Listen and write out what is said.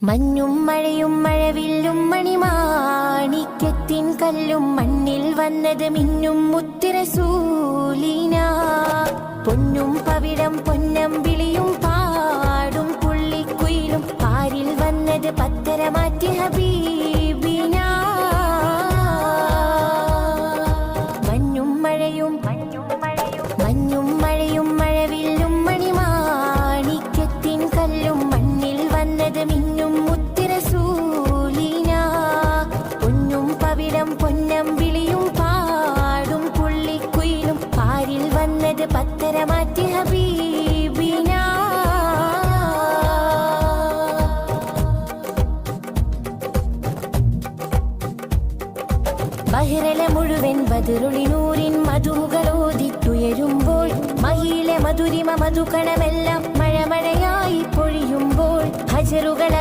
മഞ്ഞും മഴയും മഴവില്ലും മണിമാണിക്യത്തിൻ കല്ലും മണ്ണിൽ വന്നത് മിന്നും മുത്തുറസൂലിന. പൊന്നും പവിഴം പൊന്നമ്പിളിയും പാടും പുള്ളിക്കുയിലും പാരിൽ വന്നത് പത്തരമാറ്റി ഹബീബിന. മഞ്ഞും മഴയും മഴവില്ലും മണിമാണിക്യത്തിൻ കല്ലും മണ്ണിൽ വന്നത് മിന്നും മുത്തുറസൂലിന. പൊന്നും പവിഴം പൊന്നമ്പിളിയും പാടും പുള്ളിക്കുയിലും പാരിൽ വന്നത് പത്തരമാറ്റി ഹബീബിന. ബഹിറല മുഴുവൻ ബദറുളിനൂരിൻ മധുകളോദിത്തുയരുമ്പോൾ മഹിയിലെ മധുരിമ മധുകണമെല്ലാം മഴമഴയായി പൊഴിയുമ്പോൾ ഹജറുകൾ